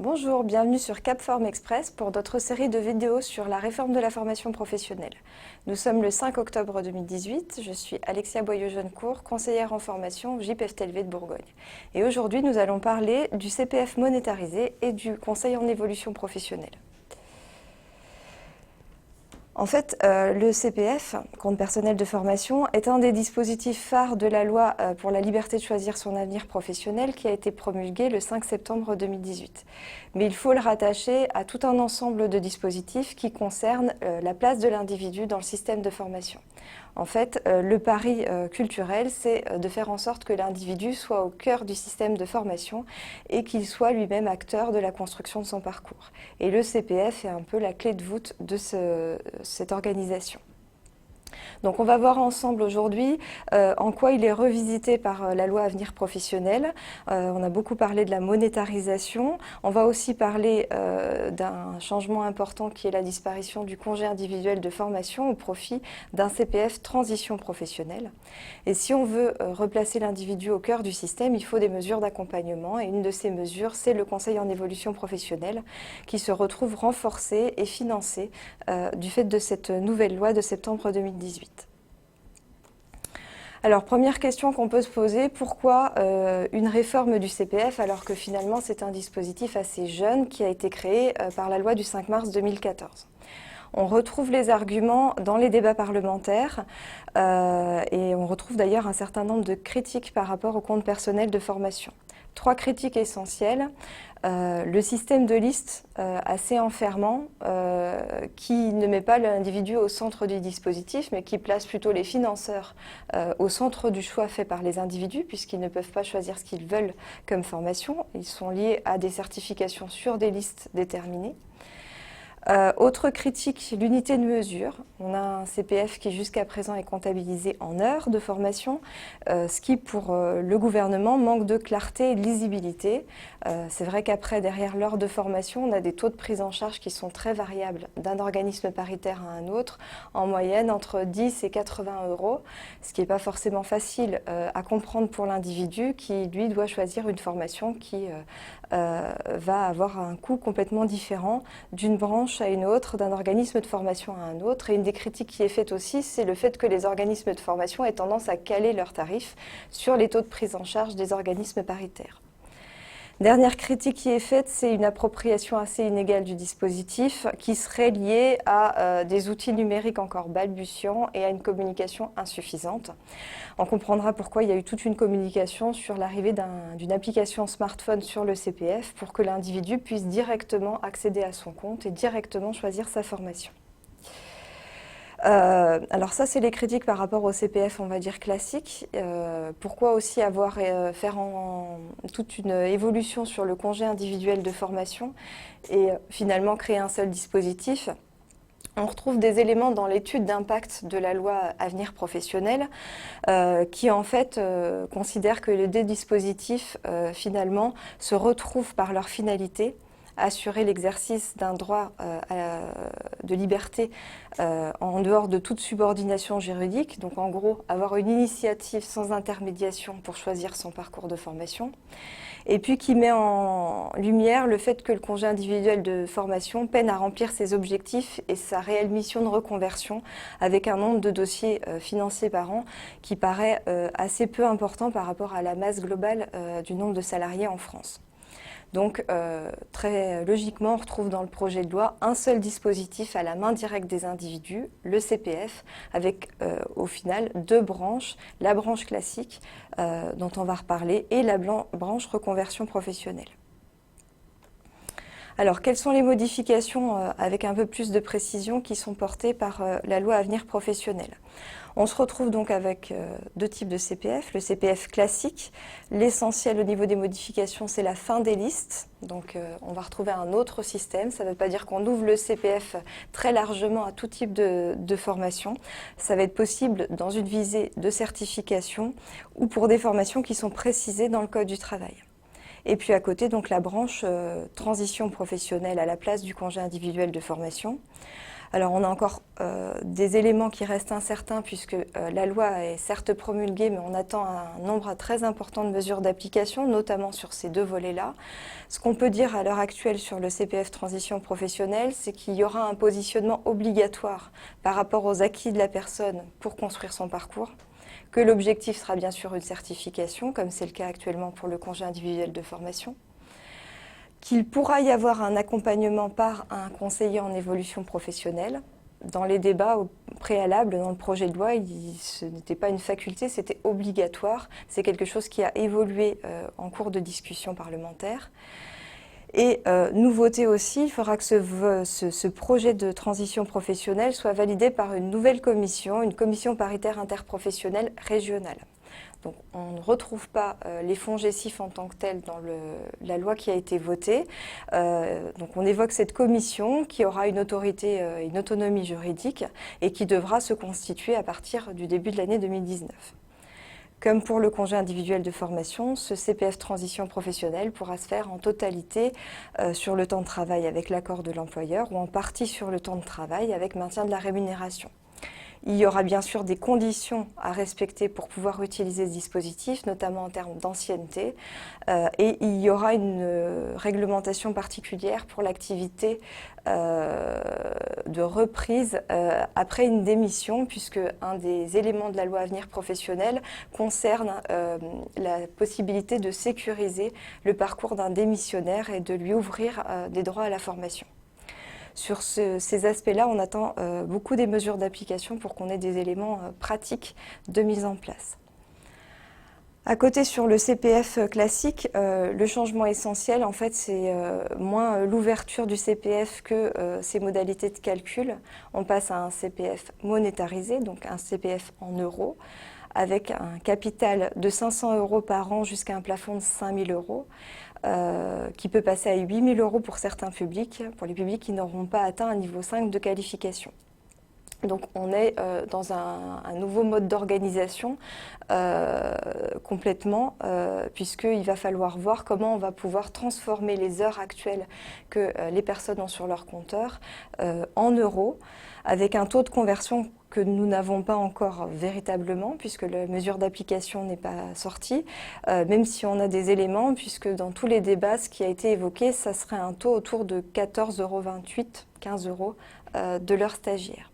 Bonjour, bienvenue sur CapForm Express pour notre série de vidéos sur la réforme de la formation professionnelle. Nous sommes le 5 octobre 2018, je suis Alexia Boyeux-Jeunecourt, conseillère en formation au JPFTLV de Bourgogne. Et aujourd'hui, nous allons parler du CPF monétarisé et du conseil en évolution professionnelle. En fait, le CPF, compte personnel de formation, est un des dispositifs phares de la loi pour la liberté de choisir son avenir professionnel qui a été promulguée le 5 septembre 2018. Mais il faut le rattacher à tout un ensemble de dispositifs qui concernent la place de l'individu dans le système de formation. En fait, le pari culturel, c'est de faire en sorte que l'individu soit au cœur du système de formation et qu'il soit lui-même acteur de la construction de son parcours. Et le CPF est un peu la clé de voûte de cette organisation. Donc on va voir ensemble aujourd'hui en quoi il est revisité par la loi Avenir Professionnel. On a beaucoup parlé de la monétarisation. On va aussi parler d'un changement important qui est la disparition du congé individuel de formation au profit d'un CPF transition professionnelle. Et si on veut replacer l'individu au cœur du système, il faut des mesures d'accompagnement. Et une de ces mesures, c'est le conseil en évolution professionnelle qui se retrouve renforcé et financé du fait de cette nouvelle loi de septembre 2018. Alors, première question qu'on peut se poser, pourquoi une réforme du CPF alors que finalement c'est un dispositif assez jeune qui a été créé par la loi du 5 mars 2014 ? On retrouve les arguments dans les débats parlementaires et on retrouve d'ailleurs un certain nombre de critiques par rapport au compte personnel de formation. Trois critiques essentielles. Le système de liste assez enfermant qui ne met pas l'individu au centre du dispositif mais qui place plutôt les financeurs au centre du choix fait par les individus puisqu'ils ne peuvent pas choisir ce qu'ils veulent comme formation. Ils sont liés à des certifications sur des listes déterminées. Autre critique, l'unité de mesure. On a un CPF qui jusqu'à présent est comptabilisé en heures de formation, ce qui pour le gouvernement manque de clarté et de lisibilité. C'est vrai qu'après, derrière l'heure de formation, on a des taux de prise en charge qui sont très variables d'un organisme paritaire à un autre, en moyenne entre 10 et 80 €, ce qui n'est pas forcément facile à comprendre pour l'individu qui, lui, doit choisir une formation qui va avoir un coût complètement différent d'une branche à une autre, d'un organisme de formation à un autre. Et une des critiques qui est faite aussi, c'est le fait que les organismes de formation aient tendance à caler leurs tarifs sur les taux de prise en charge des organismes paritaires. Dernière critique qui est faite, c'est une appropriation assez inégale du dispositif qui serait liée à des outils numériques encore balbutiants et à une communication insuffisante. On comprendra pourquoi il y a eu toute une communication sur l'arrivée d'une application smartphone sur le CPF pour que l'individu puisse directement accéder à son compte et directement choisir sa formation. Alors ça, c'est les critiques par rapport au CPF, on va dire classique. Pourquoi aussi faire toute une évolution sur le congé individuel de formation et finalement créer un seul dispositif ? On retrouve des éléments dans l'étude d'impact de la loi Avenir Professionnel qui en fait considère que les deux dispositifs finalement se retrouvent par leur finalité, assurer l'exercice d'un droit de liberté en dehors de toute subordination juridique, donc en gros avoir une initiative sans intermédiation pour choisir son parcours de formation, et puis qui met en lumière le fait que le congé individuel de formation peine à remplir ses objectifs et sa réelle mission de reconversion avec un nombre de dossiers financiers par an qui paraît assez peu important par rapport à la masse globale du nombre de salariés en France. Donc, très logiquement, on retrouve dans le projet de loi un seul dispositif à la main directe des individus, le CPF, avec au final deux branches, la branche classique dont on va reparler et la branche reconversion professionnelle. Alors, quelles sont les modifications avec un peu plus de précision qui sont portées par la loi Avenir Professionnel ? On se retrouve donc avec deux types de CPF. Le CPF classique, l'essentiel au niveau des modifications, c'est la fin des listes. Donc on va retrouver un autre système. Ça ne veut pas dire qu'on ouvre le CPF très largement à tout type de formation. Ça va être possible dans une visée de certification ou pour des formations qui sont précisées dans le Code du travail. Et puis à côté, donc la branche transition professionnelle à la place du congé individuel de formation. Alors on a encore des éléments qui restent incertains puisque la loi est certes promulguée, mais on attend un nombre très important de mesures d'application, notamment sur ces deux volets-là. Ce qu'on peut dire à l'heure actuelle sur le CPF transition professionnelle, c'est qu'il y aura un positionnement obligatoire par rapport aux acquis de la personne pour construire son parcours, que l'objectif sera bien sûr une certification, comme c'est le cas actuellement pour le congé individuel de formation, qu'il pourra y avoir un accompagnement par un conseiller en évolution professionnelle. Dans les débats au préalable, dans le projet de loi, ce n'était pas une faculté, c'était obligatoire. C'est quelque chose qui a évolué en cours de discussion parlementaire. Et nouveauté aussi, il faudra que ce projet de transition professionnelle soit validé par une nouvelle commission, une commission paritaire interprofessionnelle régionale. Donc on ne retrouve pas les fonds GESIF en tant que tels dans la loi qui a été votée. Donc on évoque cette commission qui aura une autorité, une autonomie juridique et qui devra se constituer à partir du début de l'année 2019. Comme pour le congé individuel de formation, ce CPF transition professionnelle pourra se faire en totalité sur le temps de travail avec l'accord de l'employeur ou en partie sur le temps de travail avec maintien de la rémunération. Il y aura bien sûr des conditions à respecter pour pouvoir utiliser ce dispositif, notamment en termes d'ancienneté, et il y aura une réglementation particulière pour l'activité de reprise après une démission, puisque un des éléments de la loi Avenir professionnel concerne la possibilité de sécuriser le parcours d'un démissionnaire et de lui ouvrir des droits à la formation. Sur ces aspects-là, on attend beaucoup des mesures d'application pour qu'on ait des éléments pratiques de mise en place. À côté, sur le CPF classique, le changement essentiel, en fait, c'est moins l'ouverture du CPF que ses modalités de calcul. On passe à un CPF monétarisé, donc un CPF en euros, avec un capital de 500 € par an jusqu'à un plafond de 5 000 €. Qui peut passer à 8 000 € pour certains publics, pour les publics qui n'auront pas atteint un niveau 5 de qualification. Donc on est dans un nouveau mode d'organisation complètement, puisqu'il va falloir voir comment on va pouvoir transformer les heures actuelles que les personnes ont sur leur compteur en euros, avec un taux de conversion que nous n'avons pas encore véritablement, puisque la mesure d'application n'est pas sortie, même si on a des éléments, puisque dans tous les débats, ce qui a été évoqué, ça serait un taux autour de 14,28 €, 15 € de l'heure stagiaire.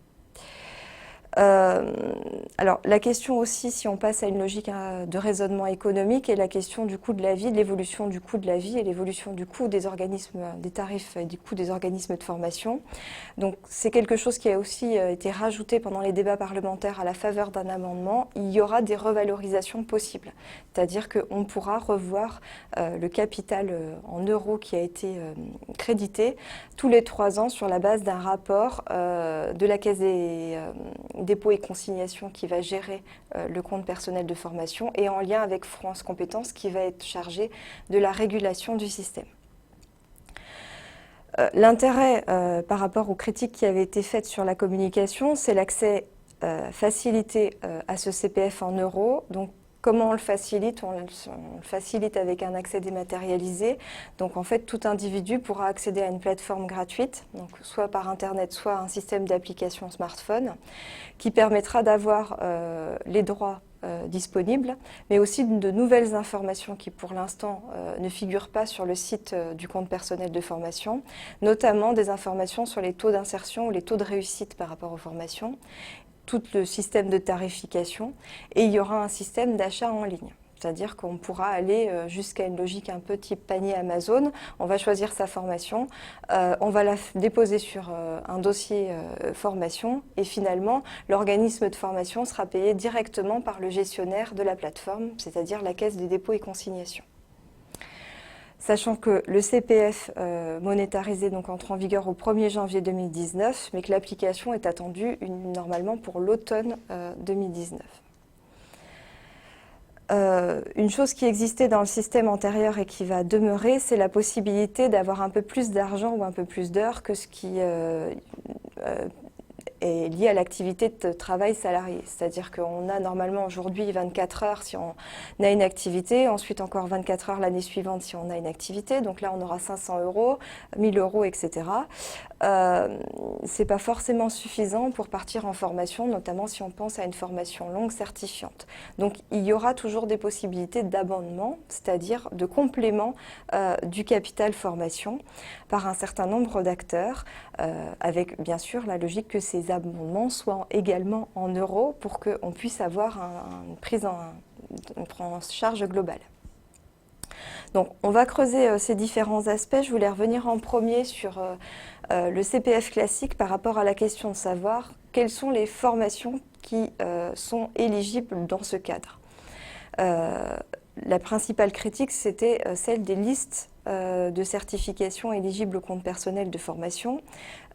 Alors la question aussi, si on passe à une logique de raisonnement économique, est la question du coût de la vie, de l'évolution du coût de la vie et l'évolution du coût des organismes, des tarifs et du coût des organismes de formation. Donc c'est quelque chose qui a aussi été rajouté pendant les débats parlementaires à la faveur d'un amendement. Il y aura des revalorisations possibles, c'est-à-dire qu'on pourra revoir le capital en euros qui a été crédité tous les 3 ans sur la base d'un rapport de la Caisse des dépôts et consignations qui va gérer le compte personnel de formation et en lien avec France Compétences qui va être chargé de la régulation du système. L'intérêt par rapport aux critiques qui avaient été faites sur la communication, c'est l'accès facilité à ce CPF en euros. Donc, comment on le facilite? On le facilite avec un accès dématérialisé. Donc en fait, tout individu pourra accéder à une plateforme gratuite, donc soit par Internet, soit un système d'application smartphone, qui permettra d'avoir les droits disponibles, mais aussi de nouvelles informations qui pour l'instant ne figurent pas sur le site du compte personnel de formation, notamment des informations sur les taux d'insertion ou les taux de réussite par rapport aux formations, tout le système de tarification, et il y aura un système d'achat en ligne. C'est-à-dire qu'on pourra aller jusqu'à une logique un peu type panier Amazon. On va choisir sa formation, on va la déposer sur un dossier formation et finalement, l'organisme de formation sera payé directement par le gestionnaire de la plateforme, c'est-à-dire la Caisse des dépôts et consignations. Sachant que le CPF monétarisé donc, entre en vigueur au 1er janvier 2019, mais que l'application est attendue normalement pour l'automne 2019. Une chose qui existait dans le système antérieur et qui va demeurer, c'est la possibilité d'avoir un peu plus d'argent ou un peu plus d'heures que ce qui est lié à l'activité de travail salarié. C'est-à-dire qu'on a normalement aujourd'hui 24 heures si on a une activité, ensuite encore 24 heures l'année suivante si on a une activité. Donc là, on aura 500 euros, 1000 euros, etc. C'est pas forcément suffisant pour partir en formation, notamment si on pense à une formation longue certifiante. Donc il y aura toujours des possibilités d'abondement, c'est-à-dire de complément du capital formation par un certain nombre d'acteurs, avec bien sûr la logique que ces abondements soient également en euros pour qu'on puisse avoir une prise en charge globale. Donc on va creuser ces différents aspects. Je voulais revenir en premier sur le CPF classique par rapport à la question de savoir quelles sont les formations qui sont éligibles dans ce cadre. La principale critique, c'était celle des listes de certification éligibles au compte personnel de formation.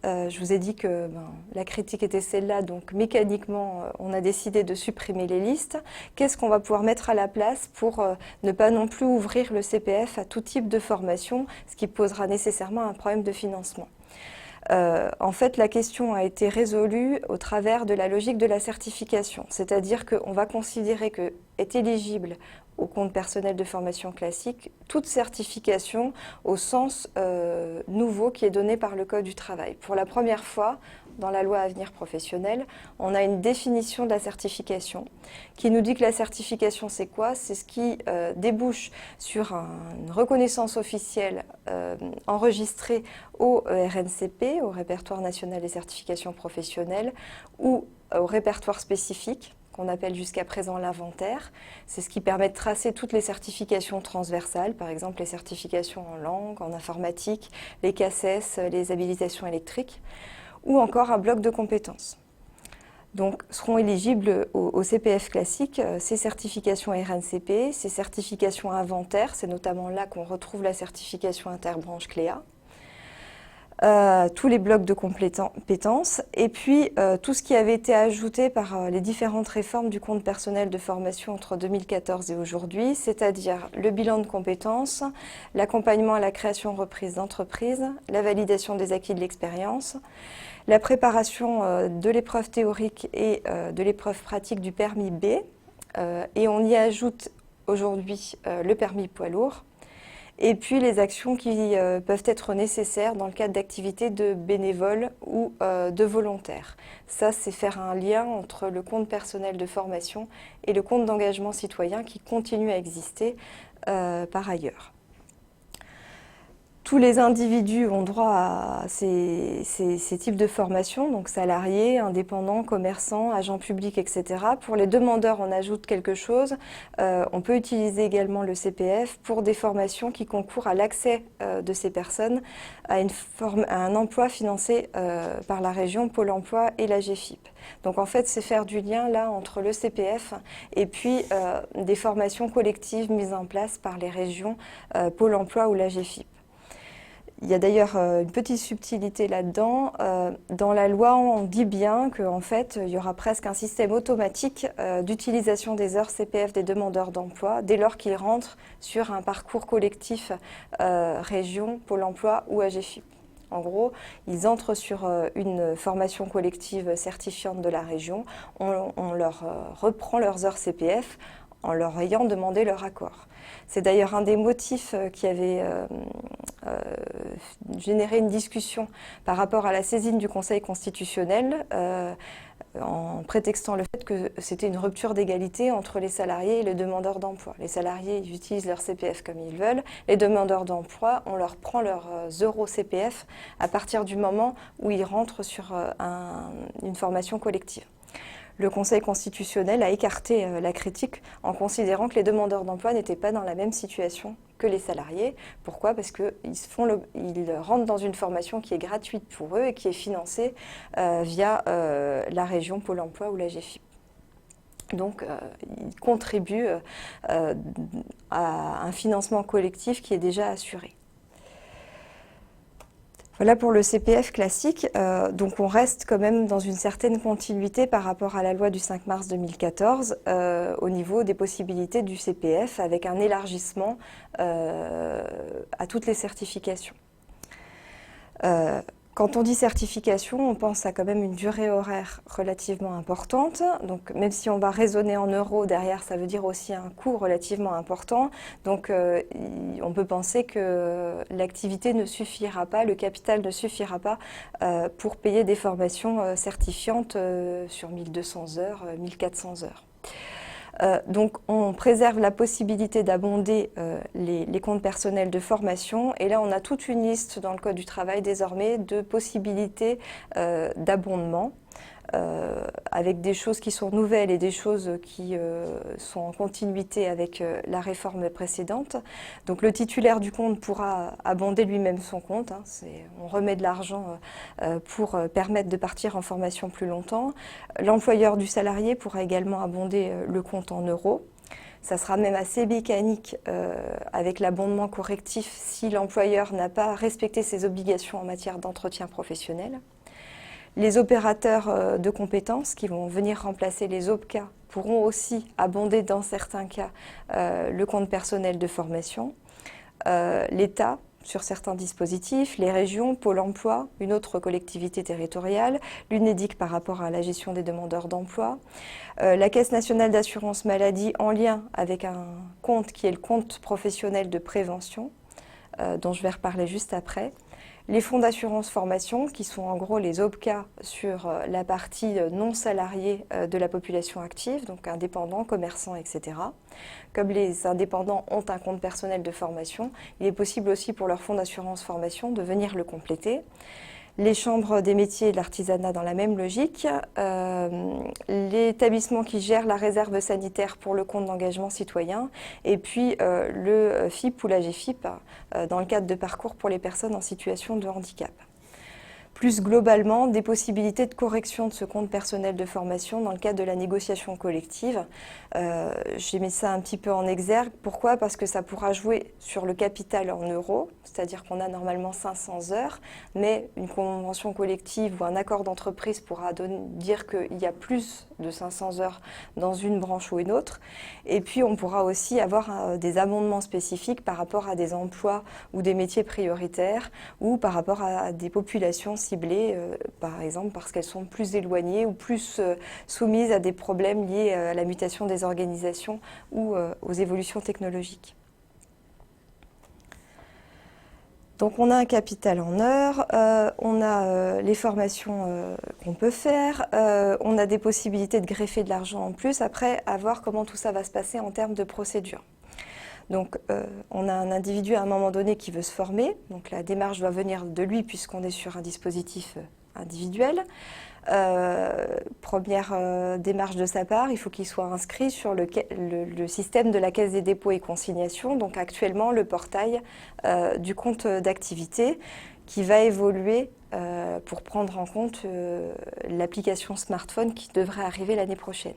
Je vous ai dit que la critique était celle-là, donc mécaniquement, on a décidé de supprimer les listes. Qu'est-ce qu'on va pouvoir mettre à la place pour ne pas non plus ouvrir le CPF à tout type de formation, ce qui posera nécessairement un problème de financement. En fait, la question a été résolue au travers de la logique de la certification, c'est-à-dire qu'on va considérer que est éligible au compte personnel de formation classique toute certification au sens nouveau qui est donné par le Code du travail. Pour la première fois, dans la loi Avenir professionnel, on a une définition de la certification qui nous dit que la certification, c'est quoi? C'est ce qui débouche sur une reconnaissance officielle enregistrée au RNCP, au Répertoire national des certifications professionnelles, ou au répertoire spécifique, qu'on appelle jusqu'à présent l'inventaire. C'est ce qui permet de tracer toutes les certifications transversales, par exemple les certifications en langue, en informatique, les CACES, les habilitations électriques, ou encore un bloc de compétences. Donc seront éligibles au CPF classique ces certifications RNCP, ces certifications inventaires, c'est notamment là qu'on retrouve la certification interbranche CLEA, tous les blocs de compétences et puis tout ce qui avait été ajouté par les différentes réformes du compte personnel de formation entre 2014 et aujourd'hui, c'est-à-dire le bilan de compétences, l'accompagnement à la création-reprise d'entreprise, la validation des acquis de l'expérience, la préparation de l'épreuve théorique et de l'épreuve pratique du permis B, et on y ajoute aujourd'hui le permis poids lourd, et puis les actions qui peuvent être nécessaires dans le cadre d'activités de bénévoles ou de volontaires. Ça, c'est faire un lien entre le compte personnel de formation et le compte d'engagement citoyen qui continue à exister par ailleurs. Tous les individus ont droit à ces types de formations, donc salariés, indépendants, commerçants, agents publics, etc. Pour les demandeurs, on ajoute quelque chose. On peut utiliser également le CPF pour des formations qui concourent à l'accès de ces personnes à un emploi financé par la région, Pôle emploi et la GFIP. Donc en fait, c'est faire du lien là entre le CPF et puis des formations collectives mises en place par les régions, Pôle emploi ou la GFIP. Il y a d'ailleurs une petite subtilité là-dedans. Dans la loi, on dit bien qu'en fait, il y aura presque un système automatique d'utilisation des heures CPF des demandeurs d'emploi dès lors qu'ils rentrent sur un parcours collectif région, Pôle emploi ou AGFIP. En gros, ils entrent sur une formation collective certifiante de la région, on leur reprend leurs heures CPF en leur ayant demandé leur accord. C'est d'ailleurs un des motifs qui avait généré une discussion par rapport à la saisine du Conseil constitutionnel en prétextant le fait que c'était une rupture d'égalité entre les salariés et les demandeurs d'emploi. Les salariés ils utilisent leur CPF comme ils veulent, les demandeurs d'emploi, on leur prend leurs euros CPF à partir du moment où ils rentrent sur une formation collective. Le Conseil constitutionnel a écarté la critique en considérant que les demandeurs d'emploi n'étaient pas dans la même situation que les salariés. Pourquoi? Parce qu'ils rentrent dans une formation qui est gratuite pour eux et qui est financée via la région Pôle emploi ou la GFIP. Donc, ils contribuent à un financement collectif qui est déjà assuré. Voilà pour le CPF classique, donc on reste quand même dans une certaine continuité par rapport à la loi du 5 mars 2014 au niveau des possibilités du CPF avec un élargissement à toutes les certifications. Quand on dit certification, on pense à quand même une durée horaire relativement importante. Donc même si on va raisonner en euros, derrière ça veut dire aussi un coût relativement important. Donc on peut penser que l'activité ne suffira pas, le capital ne suffira pas pour payer des formations certifiantes sur 1200 heures, 1400 heures. Donc on préserve la possibilité d'abonder les comptes personnels de formation, et là on a toute une liste dans le Code du travail désormais de possibilités d'abondement, avec des choses qui sont nouvelles et des choses qui sont en continuité avec la réforme précédente. Donc le titulaire du compte pourra abonder lui-même son compte, hein, on remet de l'argent pour permettre de partir en formation plus longtemps. L'employeur du salarié pourra également abonder le compte en euros. Ça sera même assez mécanique avec l'abondement correctif si l'employeur n'a pas respecté ses obligations en matière d'entretien professionnel. Les opérateurs de compétences qui vont venir remplacer les OPCA pourront aussi abonder dans certains cas le compte personnel de formation. L'État sur certains dispositifs, les régions, Pôle emploi, une autre collectivité territoriale, l'UNEDIC par rapport à la gestion des demandeurs d'emploi, la Caisse nationale d'assurance maladie en lien avec un compte qui est le compte professionnel de prévention, dont je vais reparler juste après. Les fonds d'assurance formation, qui sont en gros les OPCA sur la partie non salariée de la population active, donc indépendants, commerçants, etc. Comme les indépendants ont un compte personnel de formation, il est possible aussi pour leur fonds d'assurance formation de venir le compléter. Les chambres des métiers et de l'artisanat dans la même logique, l'établissement qui gère la réserve sanitaire pour le compte d'engagement citoyen, et puis le FIP ou la GFIP dans le cadre de parcours pour les personnes en situation de handicap. Plus globalement, des possibilités de correction de ce compte personnel de formation dans le cadre de la négociation collective. J'ai mis ça un petit peu en exergue. Pourquoi? Parce que ça pourra jouer sur le capital en euros, c'est-à-dire qu'on a normalement 500 heures, mais une convention collective ou un accord d'entreprise pourra dire qu'il y a plus de 500 heures dans une branche ou une autre. Et puis on pourra aussi avoir des amendements spécifiques par rapport à des emplois ou des métiers prioritaires, ou par rapport à des populations ciblées, par exemple parce qu'elles sont plus éloignées ou plus soumises à des problèmes liés à la mutation des organisations ou aux évolutions technologiques. Donc on a un capital en heures, on a les formations qu'on peut faire, on a des possibilités de greffer de l'argent en plus, après à voir comment tout ça va se passer en termes de procédure. Donc on a un individu à un moment donné qui veut se former, donc la démarche doit venir de lui puisqu'on est sur un dispositif individuel. Première démarche de sa part, il faut qu'il soit inscrit sur le système de la Caisse des dépôts et consignations, donc actuellement le portail du compte d'activité qui va évoluer pour prendre en compte l'application smartphone qui devrait arriver l'année prochaine.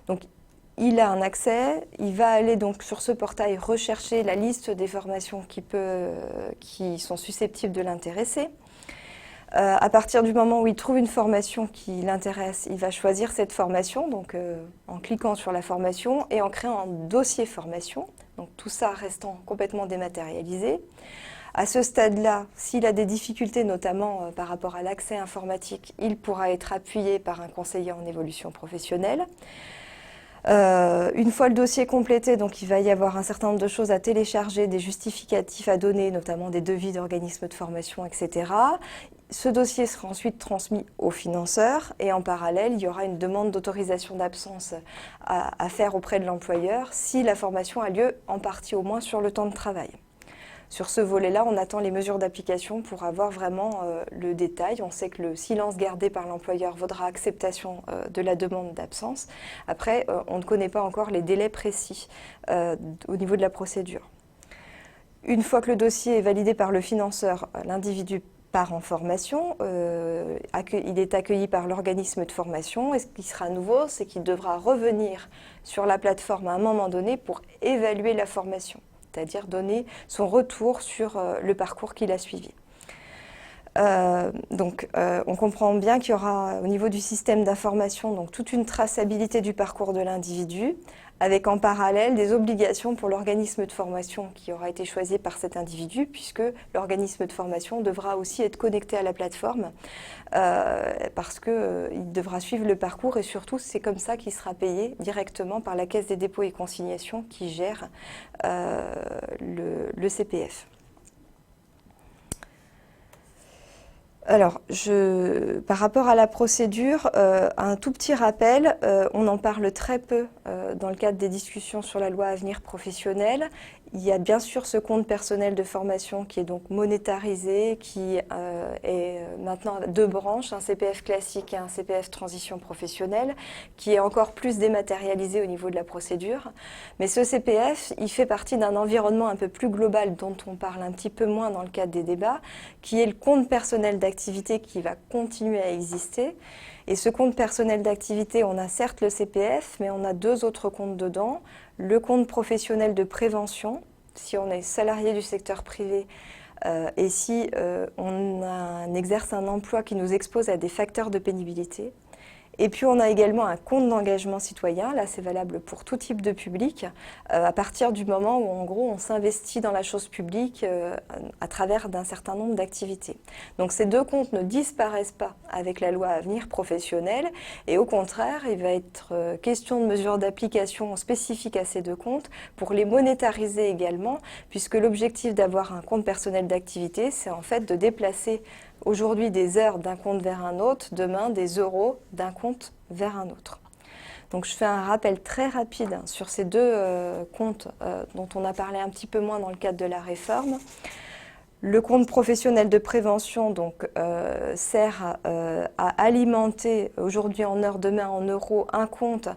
Donc il a un accès, il va aller donc sur ce portail rechercher la liste des formations qui sont susceptibles de l'intéresser. À partir du moment où il trouve une formation qui l'intéresse, il va choisir cette formation, donc en cliquant sur la formation et en créant un dossier formation, donc tout ça restant complètement dématérialisé. À ce stade-là, s'il a des difficultés, notamment par rapport à l'accès informatique, il pourra être appuyé par un conseiller en évolution professionnelle. Une fois le dossier complété, donc il va y avoir un certain nombre de choses à télécharger, des justificatifs à donner, notamment des devis d'organismes de formation, etc. Ce dossier sera ensuite transmis au financeur et en parallèle, il y aura une demande d'autorisation d'absence à faire auprès de l'employeur si la formation a lieu en partie au moins sur le temps de travail. Sur ce volet-là, on attend les mesures d'application pour avoir vraiment le détail. On sait que le silence gardé par l'employeur vaudra acceptation de la demande d'absence. Après, on ne connaît pas encore les délais précis au niveau de la procédure. Une fois que le dossier est validé par le financeur, l'individu part en formation, il est accueilli par l'organisme de formation et ce qui sera nouveau, c'est qu'il devra revenir sur la plateforme à un moment donné pour évaluer la formation, c'est-à-dire donner son retour sur le parcours qu'il a suivi. On comprend bien qu'il y aura au niveau du système d'information donc toute une traçabilité du parcours de l'individu, avec en parallèle des obligations pour l'organisme de formation qui aura été choisi par cet individu, puisque l'organisme de formation devra aussi être connecté à la plateforme, parce qu'il devra suivre le parcours et surtout c'est comme ça qu'il sera payé directement par la Caisse des dépôts et consignations qui gère le CPF. Alors, par rapport à la procédure, un tout petit rappel, on en parle très peu dans le cadre des discussions sur la loi Avenir professionnel. Il y a bien sûr ce compte personnel de formation qui est donc monétarisé, qui est maintenant à 2 branches, un CPF classique et un CPF transition professionnelle, qui est encore plus dématérialisé au niveau de la procédure. Mais ce CPF, il fait partie d'un environnement un peu plus global dont on parle un petit peu moins dans le cadre des débats, qui est le compte personnel d'activité qui va continuer à exister. Et ce compte personnel d'activité, on a certes le CPF, mais on a 2 autres comptes dedans. Le compte professionnel de prévention, si on est salarié du secteur privé et si on exerce un emploi qui nous expose à des facteurs de pénibilité. Et puis on a également un compte d'engagement citoyen, là c'est valable pour tout type de public, à partir du moment où en gros on s'investit dans la chose publique à travers d'un certain nombre d'activités. Donc ces 2 comptes ne disparaissent pas avec la loi Avenir professionnel et au contraire il va être question de mesures d'application spécifiques à ces 2 comptes pour les monétariser également, puisque l'objectif d'avoir un compte personnel d'activité c'est en fait de déplacer aujourd'hui des heures d'un compte vers un autre, demain des euros d'un compte vers un autre. Donc je fais un rappel très rapide sur ces 2 comptes dont on a parlé un petit peu moins dans le cadre de la réforme. Le compte professionnel de prévention donc, sert à alimenter aujourd'hui en heures, demain en euros, un compte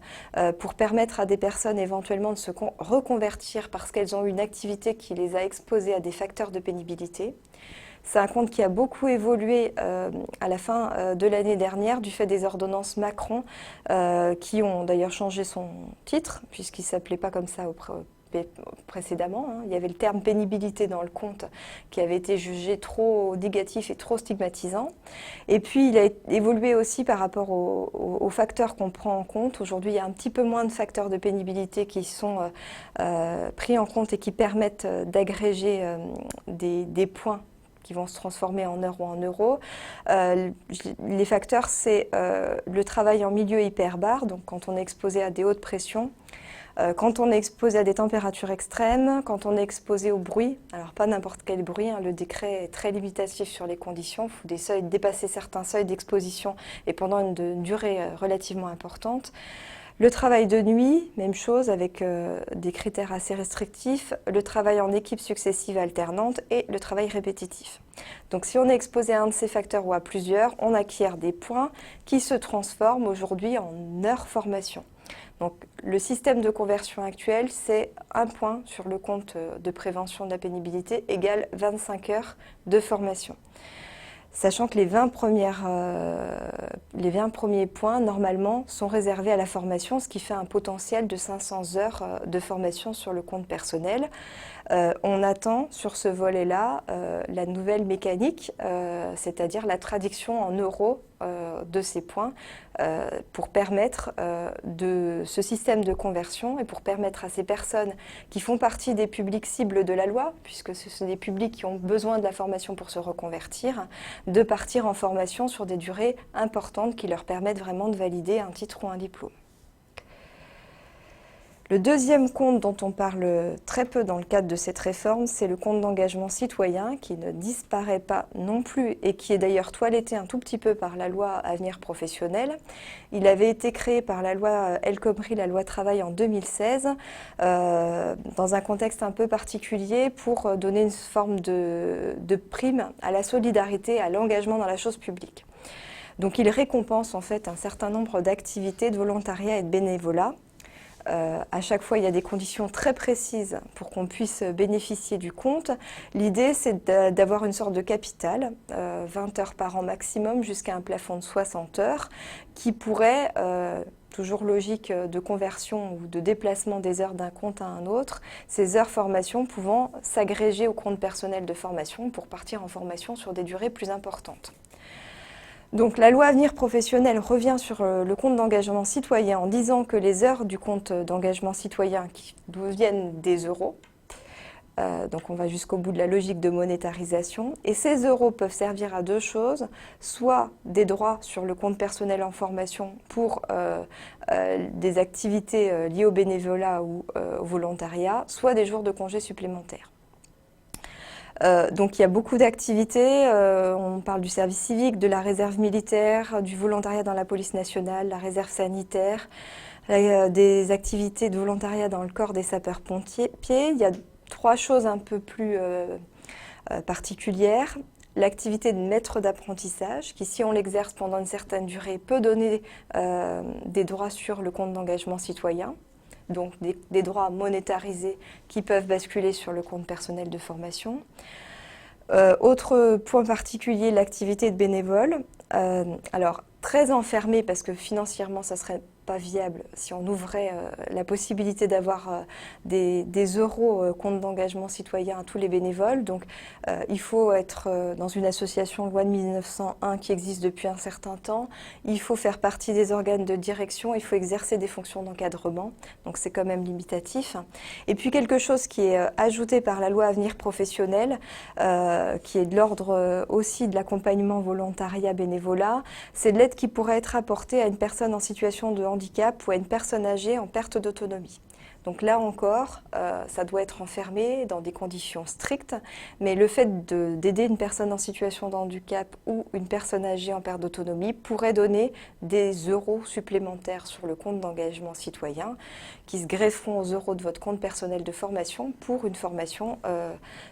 pour permettre à des personnes éventuellement de se reconvertir parce qu'elles ont une activité qui les a exposées à des facteurs de pénibilité. C'est un compte qui a beaucoup évolué à la fin de l'année dernière du fait des ordonnances Macron qui ont d'ailleurs changé son titre puisqu'il ne s'appelait pas comme ça précédemment. Il y avait le terme pénibilité dans le compte qui avait été jugé trop négatif et trop stigmatisant. Et puis il a évolué aussi par rapport aux facteurs qu'on prend en compte. Aujourd'hui, il y a un petit peu moins de facteurs de pénibilité qui sont pris en compte et qui permettent d'agréger des points qui vont se transformer en heures ou en euros. Les facteurs, c'est le travail en milieu hyperbare, donc quand on est exposé à des hautes pressions, quand on est exposé à des températures extrêmes, quand on est exposé au bruit, alors pas n'importe quel bruit, le décret est très limitatif sur les conditions, il faut dépasser certains seuils d'exposition et pendant une durée relativement importante. Le travail de nuit, même chose avec des critères assez restrictifs, le travail en équipe successive alternante et le travail répétitif. Donc si on est exposé à un de ces facteurs ou à plusieurs, on acquiert des points qui se transforment aujourd'hui en heures formation. Donc le système de conversion actuel, c'est 1 point sur le compte de prévention de la pénibilité égale 25 heures de formation. Sachant que les 20 premiers points, normalement, sont réservés à la formation, ce qui fait un potentiel de 500 heures de formation sur le compte personnel. On attend sur ce volet-là la nouvelle mécanique, c'est-à-dire la traduction en euros de ces points pour permettre de ce système de conversion et pour permettre à ces personnes qui font partie des publics cibles de la loi, puisque ce sont des publics qui ont besoin de la formation pour se reconvertir, de partir en formation sur des durées importantes qui leur permettent vraiment de valider un titre ou un diplôme. Le deuxième compte dont on parle très peu dans le cadre de cette réforme, c'est le compte d'engagement citoyen qui ne disparaît pas non plus et qui est d'ailleurs toiletté un tout petit peu par la loi Avenir professionnel. Il avait été créé par la loi El Khomri, la loi travail en 2016, dans un contexte un peu particulier pour donner une forme de prime à la solidarité, à l'engagement dans la chose publique. Donc il récompense en fait un certain nombre d'activités de volontariat et de bénévolat. À chaque fois, il y a des conditions très précises pour qu'on puisse bénéficier du compte. L'idée, c'est d'avoir une sorte de capital, 20 heures par an maximum, jusqu'à un plafond de 60 heures, qui pourrait, toujours logique de conversion ou de déplacement des heures d'un compte à un autre, ces heures formation pouvant s'agréger au compte personnel de formation pour partir en formation sur des durées plus importantes. Donc la loi Avenir Professionnel revient sur le compte d'engagement citoyen en disant que les heures du compte d'engagement citoyen qui deviennent des euros, donc on va jusqu'au bout de la logique de monétarisation, et ces euros peuvent servir à deux choses, soit des droits sur le compte personnel en formation pour des activités liées au bénévolat ou au volontariat, soit des jours de congés supplémentaires. Donc il y a beaucoup d'activités, on parle du service civique, de la réserve militaire, du volontariat dans la police nationale, la réserve sanitaire, des activités de volontariat dans le corps des sapeurs-pompiers. Il y a trois choses un peu plus particulières. L'activité de maître d'apprentissage, qui si on l'exerce pendant une certaine durée, peut donner des droits sur le compte d'engagement citoyen. Donc des droits monétarisés qui peuvent basculer sur le compte personnel de formation. Autre point particulier, l'activité de bénévole. Alors très enfermée parce que financièrement ça serait pas viable si on ouvrait la possibilité d'avoir des euros compte d'engagement citoyen à tous les bénévoles. Donc il faut être dans une association loi de 1901 qui existe depuis un certain temps. Il faut faire partie des organes de direction, il faut exercer des fonctions d'encadrement. Donc c'est quand même limitatif. Et puis quelque chose qui est ajouté par la loi Avenir Professionnel, qui est de l'ordre aussi de l'accompagnement volontariat bénévolat, c'est de l'aide qui pourrait être apportée à une personne en situation de handicap ou à une personne âgée en perte d'autonomie. Donc là encore, ça doit être enfermé dans des conditions strictes, mais le fait d'aider une personne en situation de handicap ou une personne âgée en perte d'autonomie pourrait donner des euros supplémentaires sur le compte d'engagement citoyen qui se grefferont aux euros de votre compte personnel de formation pour une formation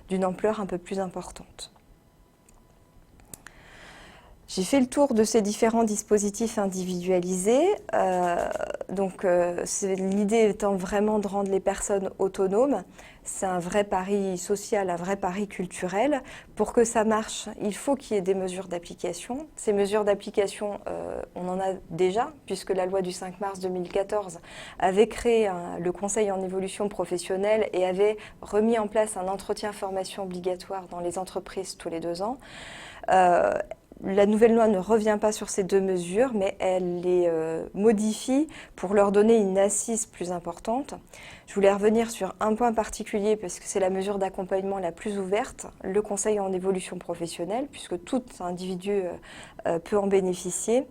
d'une ampleur un peu plus importante. J'ai fait le tour de ces différents dispositifs individualisés. L'idée étant vraiment de rendre les personnes autonomes. C'est un vrai pari social, un vrai pari culturel. Pour que ça marche, il faut qu'il y ait des mesures d'application. Ces mesures d'application, on en a déjà, puisque la loi du 5 mars 2014 avait créé le Conseil en évolution professionnelle et avait remis en place un entretien formation obligatoire dans les entreprises tous les 2 ans. La nouvelle loi ne revient pas sur ces 2 mesures, mais elle les modifie pour leur donner une assise plus importante. Je voulais revenir sur un point particulier, parce que c'est la mesure d'accompagnement la plus ouverte, le conseil en évolution professionnelle, puisque tout individu peut en bénéficier.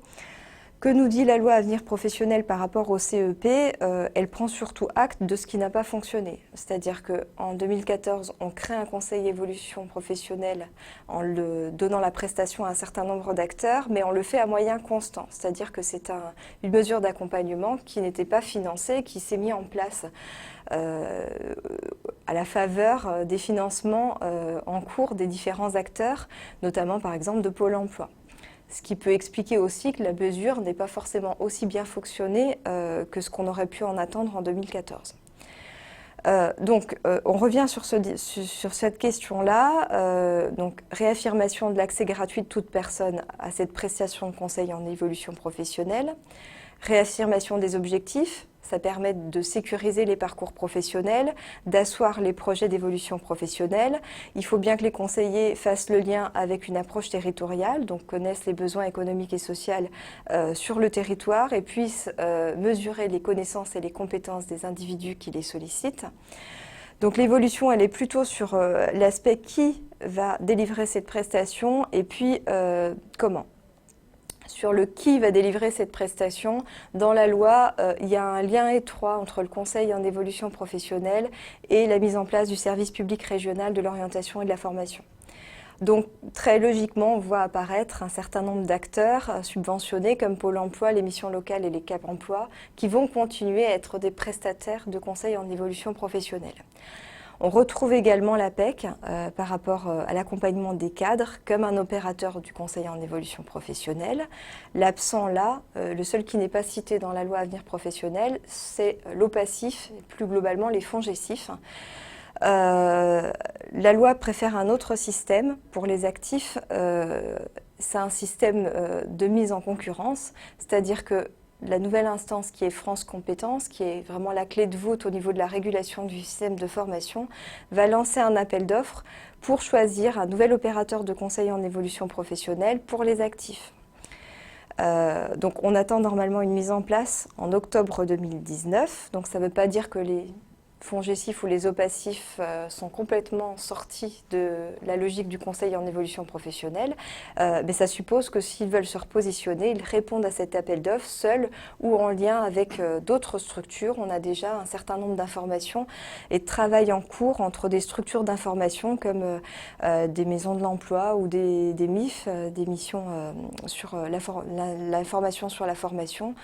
Que nous dit la loi Avenir Professionnel par rapport au CEP? Elle prend surtout acte de ce qui n'a pas fonctionné. C'est-à-dire qu'en 2014, on crée un conseil évolution professionnelle en le donnant la prestation à un certain nombre d'acteurs, mais on le fait à moyens constants. C'est-à-dire que c'est une mesure d'accompagnement qui n'était pas financée, qui s'est mise en place à la faveur des financements en cours des différents acteurs, notamment par exemple de Pôle emploi. Ce qui peut expliquer aussi que la mesure n'est pas forcément aussi bien fonctionné que ce qu'on aurait pu en attendre en 2014. On revient sur cette question-là. Donc, réaffirmation de l'accès gratuit de toute personne à cette prestation de conseil en évolution professionnelle. Réaffirmation des objectifs. Ça permet de sécuriser les parcours professionnels, d'asseoir les projets d'évolution professionnelle. Il faut bien que les conseillers fassent le lien avec une approche territoriale, donc connaissent les besoins économiques et sociaux sur le territoire et puissent mesurer les connaissances et les compétences des individus qui les sollicitent. Donc l'évolution, elle est plutôt sur l'aspect qui va délivrer cette prestation et puis comment. Sur le qui va délivrer cette prestation, dans la loi, il y a un lien étroit entre le conseil en évolution professionnelle et la mise en place du service public régional de l'orientation et de la formation. Donc très logiquement, on voit apparaître un certain nombre d'acteurs subventionnés comme Pôle emploi, les missions locales et les Cap emploi, qui vont continuer à être des prestataires de conseil en évolution professionnelle. On retrouve également l'APEC par rapport à l'accompagnement des cadres comme un opérateur du conseil en évolution professionnelle. L'absent là, le seul qui n'est pas cité dans la loi Avenir Professionnel, c'est l'OPACIF, plus globalement les fonds GESIF. La loi préfère un autre système pour les actifs. C'est un système de mise en concurrence, c'est-à-dire que la nouvelle instance qui est France Compétences, qui est vraiment la clé de voûte au niveau de la régulation du système de formation, va lancer un appel d'offres pour choisir un nouvel opérateur de conseil en évolution professionnelle pour les actifs. Donc on attend normalement une mise en place en octobre 2019, donc ça ne veut pas dire que les fonds GESIF ou les OPACIF sont complètement sortis de la logique du conseil en évolution professionnelle, mais ça suppose que s'ils veulent se repositionner, ils répondent à cet appel d'offres seuls ou en lien avec d'autres structures. On a déjà un certain nombre d'informations et de travail en cours entre des structures d'information comme des maisons de l'emploi ou des MIF, des missions sur la formation sur la formation,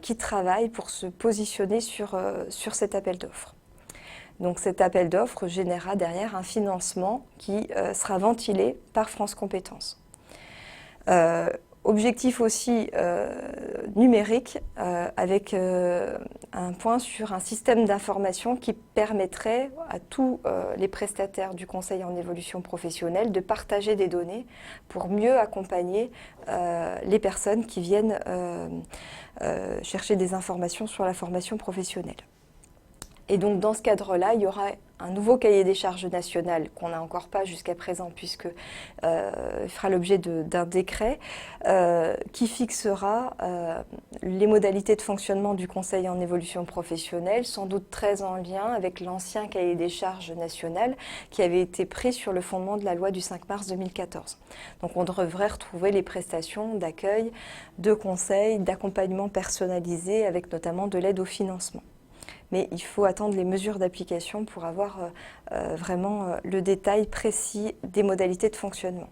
qui travaillent pour se positionner sur cet appel d'offres. Donc cet appel d'offres générera derrière un financement qui sera ventilé par France Compétences. Objectif aussi numérique avec un point sur un système d'information qui permettrait à tous les prestataires du conseil en évolution professionnelle de partager des données pour mieux accompagner les personnes qui viennent chercher des informations sur la formation professionnelle. Et donc dans ce cadre-là, il y aura un nouveau cahier des charges national qu'on n'a encore pas jusqu'à présent puisque fera l'objet d'un décret qui fixera les modalités de fonctionnement du conseil en évolution professionnelle, sans doute très en lien avec l'ancien cahier des charges national qui avait été pris sur le fondement de la loi du 5 mars 2014. Donc on devrait retrouver les prestations d'accueil, de conseil, d'accompagnement personnalisé avec notamment de l'aide au financement. Mais il faut attendre les mesures d'application pour avoir vraiment le détail précis des modalités de fonctionnement.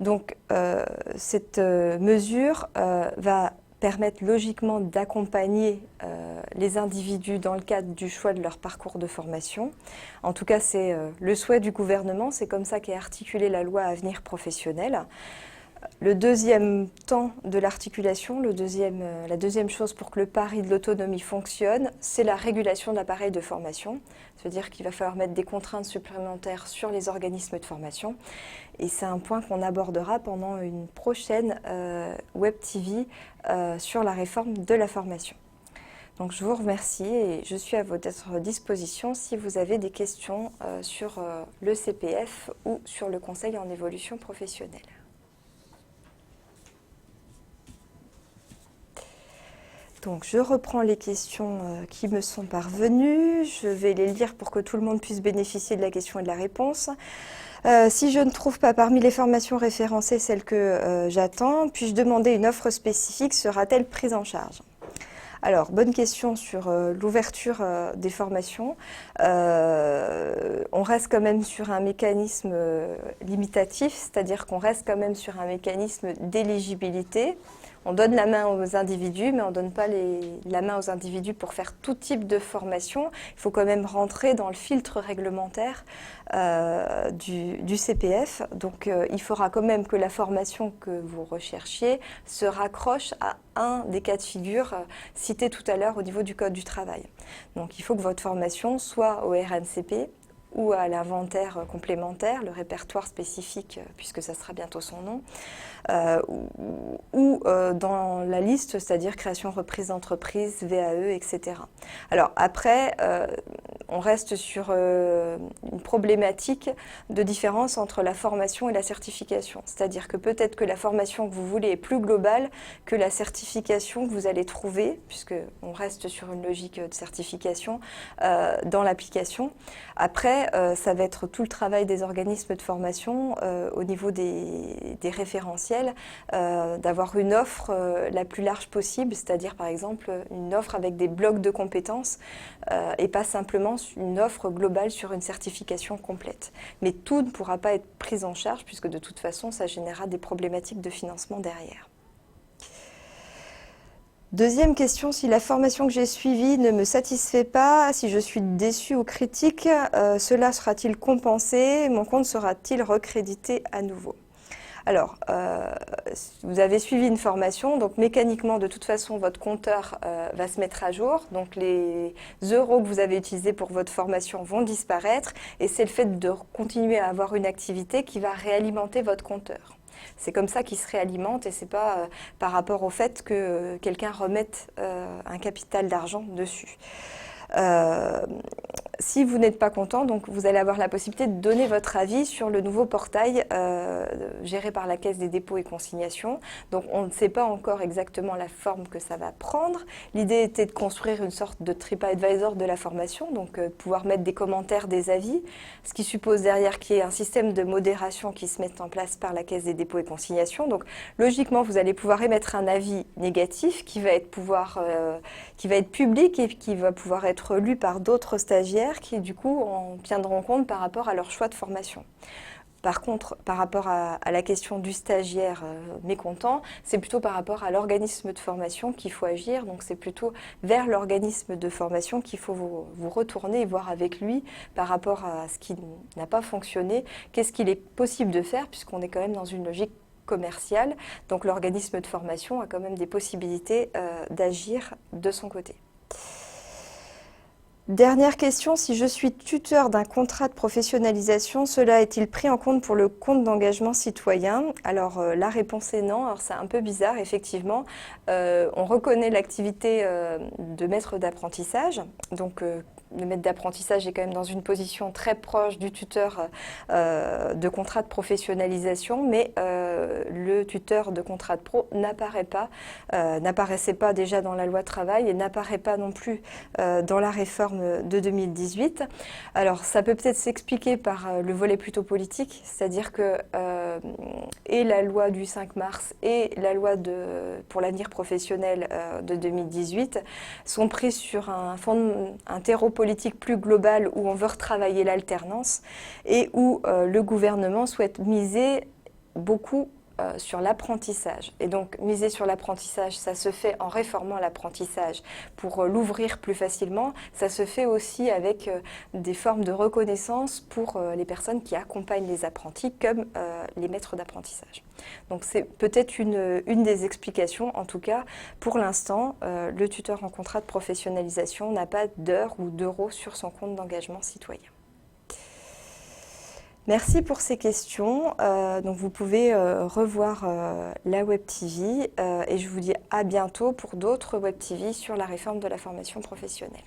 Donc cette mesure va permettre logiquement d'accompagner les individus dans le cadre du choix de leur parcours de formation. En tout cas, c'est le souhait du gouvernement, c'est comme ça qu'est articulée la loi Avenir Professionnel. Le deuxième temps de l'articulation, la deuxième chose pour que le pari de l'autonomie fonctionne, c'est la régulation de l'appareil de formation. C'est-à-dire qu'il va falloir mettre des contraintes supplémentaires sur les organismes de formation. Et c'est un point qu'on abordera pendant une prochaine Web TV sur la réforme de la formation. Donc je vous remercie et je suis à votre disposition si vous avez des questions sur le CPF ou sur le conseil en évolution professionnelle. Donc je reprends les questions qui me sont parvenues, je vais les lire pour que tout le monde puisse bénéficier de la question et de la réponse. Si je ne trouve pas parmi les formations référencées celle que j'attends, puis-je demander une offre spécifique, sera-t-elle prise en charge ? Alors, bonne question sur l'ouverture des formations. On reste quand même sur un mécanisme limitatif, c'est-à-dire qu'on reste quand même sur un mécanisme d'éligibilité. On donne la main aux individus, mais on ne donne pas la main aux individus pour faire tout type de formation. Il faut quand même rentrer dans le filtre réglementaire du CPF. Donc il faudra quand même que la formation que vous recherchiez se raccroche à un des cas de figure cités tout à l'heure au niveau du Code du travail. Donc il faut que votre formation soit au RNCP ou à l'inventaire complémentaire, le répertoire spécifique, puisque ça sera bientôt son nom, ou dans la liste, c'est-à-dire création, reprise d'entreprise, VAE, etc. Alors après, on reste sur une problématique de différence entre la formation et la certification. C'est-à-dire que peut-être que la formation que vous voulez est plus globale que la certification que vous allez trouver, puisqu'on reste sur une logique de certification dans l'application. Après, ça va être tout le travail des organismes de formation au niveau des référentiels, d'avoir une offre la plus large possible, c'est-à-dire par exemple une offre avec des blocs de compétences et pas simplement une offre globale sur une certification complète. Mais tout ne pourra pas être pris en charge puisque de toute façon ça générera des problématiques de financement derrière. Deuxième question, si la formation que j'ai suivie ne me satisfait pas, si je suis déçue ou critique, cela sera-t-il compensé? Mon compte sera-t-il recrédité à nouveau? Alors, vous avez suivi une formation, donc mécaniquement, de toute façon, votre compteur va se mettre à jour. Donc, les euros que vous avez utilisés pour votre formation vont disparaître. Et c'est le fait de continuer à avoir une activité qui va réalimenter votre compteur. C'est comme ça qu'il se réalimente et c'est pas par rapport au fait que quelqu'un remette un capital d'argent dessus. Si vous n'êtes pas content, donc vous allez avoir la possibilité de donner votre avis sur le nouveau portail géré par la Caisse des dépôts et consignations. Donc on ne sait pas encore exactement la forme que ça va prendre. L'idée était de construire une sorte de TripAdvisor de la formation, donc pouvoir mettre des commentaires, des avis, ce qui suppose derrière qu'il y ait un système de modération qui se mette en place par la Caisse des dépôts et consignations. Donc logiquement, vous allez pouvoir émettre un avis négatif qui va être public et qui va pouvoir être lu par d'autres stagiaires qui du coup en tiendront compte par rapport à leur choix de formation. Par contre, par rapport à la question du stagiaire mécontent, c'est plutôt par rapport à l'organisme de formation qu'il faut agir. Donc c'est plutôt vers l'organisme de formation qu'il faut vous retourner et voir avec lui par rapport à ce qui n'a pas fonctionné, qu'est-ce qu'il est possible de faire puisqu'on est quand même dans une logique commerciale. Donc l'organisme de formation a quand même des possibilités d'agir de son côté. Dernière question, si je suis tuteur d'un contrat de professionnalisation, cela est-il pris en compte pour le compte d'engagement citoyen? Alors la réponse est non. Alors c'est un peu bizarre, effectivement. On reconnaît l'activité de maître d'apprentissage. Donc le maître d'apprentissage est quand même dans une position très proche du tuteur de contrat de professionnalisation, mais le tuteur de contrat de pro n'apparaissait pas déjà dans la loi travail et n'apparaît pas non plus dans la réforme de 2018. Alors ça peut peut-être s'expliquer par le volet plutôt politique, c'est-à-dire que et la loi du 5 mars et la loi pour l'avenir professionnel de 2018 sont prises sur un terreau politique plus global où on veut retravailler l'alternance et où le gouvernement souhaite miser beaucoup sur l'apprentissage. Et donc, miser sur l'apprentissage, ça se fait en réformant l'apprentissage pour l'ouvrir plus facilement. Ça se fait aussi avec des formes de reconnaissance pour les personnes qui accompagnent les apprentis, comme les maîtres d'apprentissage. Donc, c'est peut-être une des explications. En tout cas, pour l'instant, le tuteur en contrat de professionnalisation n'a pas d'heures ou d'euros sur son compte d'engagement citoyen. Merci pour ces questions. Donc vous pouvez revoir la Web TV et je vous dis à bientôt pour d'autres Web TV sur la réforme de la formation professionnelle.